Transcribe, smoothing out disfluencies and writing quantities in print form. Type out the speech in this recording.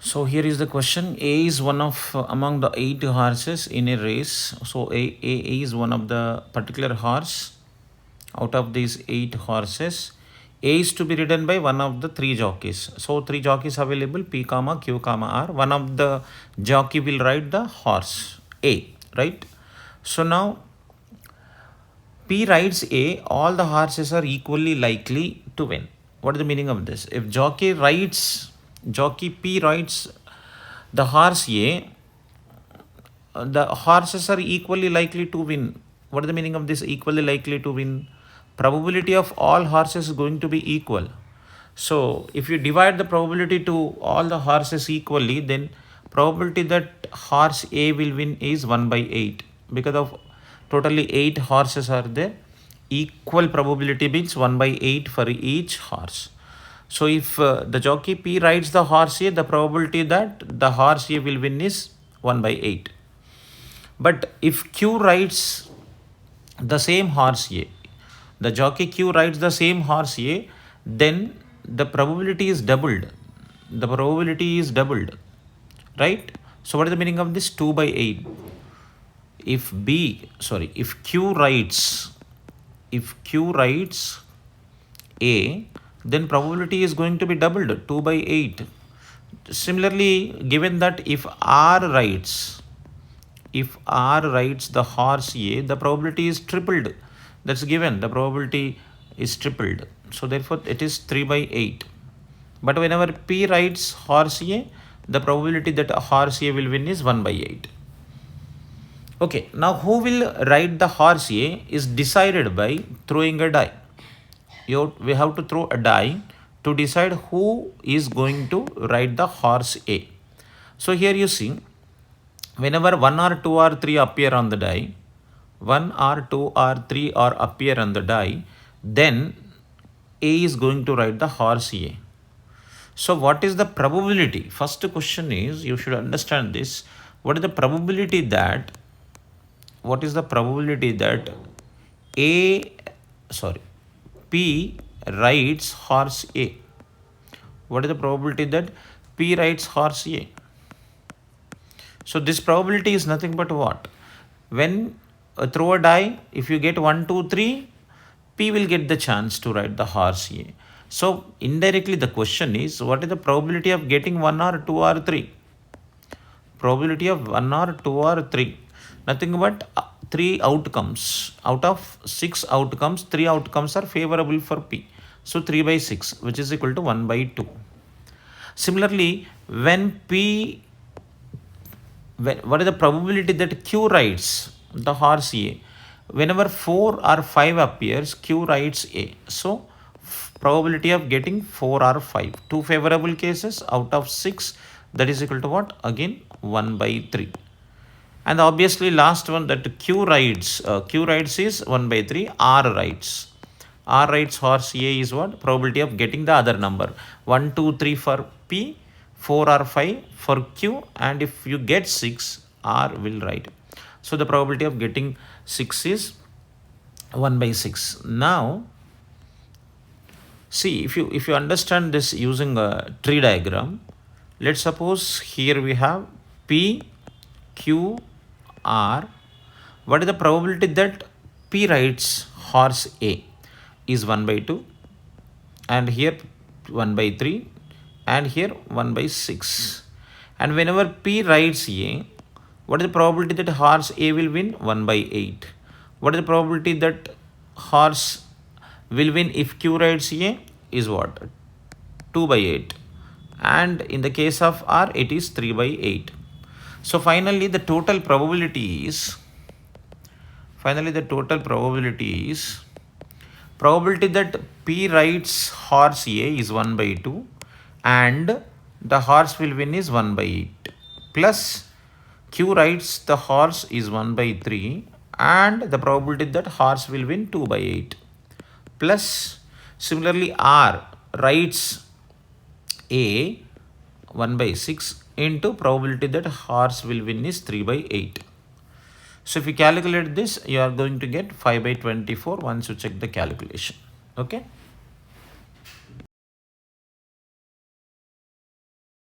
So here is the question. A is one of among the 8 horses in a race. So A is one of the particular horse out of these 8 horses. A is to be ridden by one of the 3 jockeys. So 3 jockeys available P comma Q comma R. One of the jockey will ride the horse A, right? So now P rides A, all the horses are equally likely to win. What is the meaning of this? If jockey P rides the horse A, the horses are equally likely to win. What is the meaning of this equally likely to win? Probability of all horses is going to be equal. So if you divide the probability to all the horses equally, then probability that horse A will win is 1 by 8. Because of totally 8 horses are there, equal probability means 1 by 8 for each horse. So if the jockey P rides the horse A, the probability that the horse A will win is 1 by 8. But if Q rides the same horse A, the jockey Q rides the same horse A, then the probability is doubled. The probability is doubled, right? So what is the meaning of this 2 by 8? If Q rides A, then probability is going to be doubled 2 by 8. Similarly, given that if R rides the horse A, the probability is tripled. That's given. The probability is tripled. So therefore it is 3 by 8. But whenever P rides horse A, the probability that horse A will win is 1 by 8. Okay, now who will ride the horse A is decided by throwing a die. We have to throw a die to decide who is going to ride the horse A. So here you see, whenever 1 or 2 or 3 appear on the die, 1 or 2 or 3 or appear on the die, then A is going to ride the horse A. So what is the probability? First question is, you should understand this. What is the probability that P rides horse A? What is the probability that P rides horse A? So this probability is nothing but what? When throw a die, if you get 1, 2, 3, P will get the chance to ride the horse A. So indirectly the question is, what is the probability of getting 1 or 2 or 3? Probability of 1 or 2 or 3. Nothing but 3 outcomes. Out of 6 outcomes, 3 outcomes are favorable for P. So 3 by 6, which is equal to 1 by 2. Similarly, what is the probability that Q rides the horse A? Whenever 4 or 5 appears, Q rides A. So probability of getting 4 or 5. 2 favorable cases out of 6, that is equal to what? Again 1 by 3. And obviously last one, that Q rides is 1 by 3. R rides horse A is what? Probability of getting the other number. 1, 2, 3 for P, 4 or 5 for Q, and if you get 6, R will ride. So the probability of getting 6 is 1 by 6. Now see, if you understand this using a tree diagram, let's suppose here we have P, Q, R. What is the probability that P rides horse A is 1 by 2, and here 1 by 3, and here 1 by 6. And whenever P rides A, what is the probability that horse A will win? 1 by 8. What is the probability that horse will win if Q rides A is what? 2 by 8. And in the case of R, it is 3 by 8. So finally the total probability is probability that P rides horse A is 1 by 2, and the horse will win is 1 by 8, plus Q rides the horse is 1 by 3, and the probability that horse will win 2 by 8, plus similarly R rides A 1 by 6 into probability that horse will win is 3 by 8. So if you calculate this, you are going to get 5 by 24 once you check the calculation. Okay.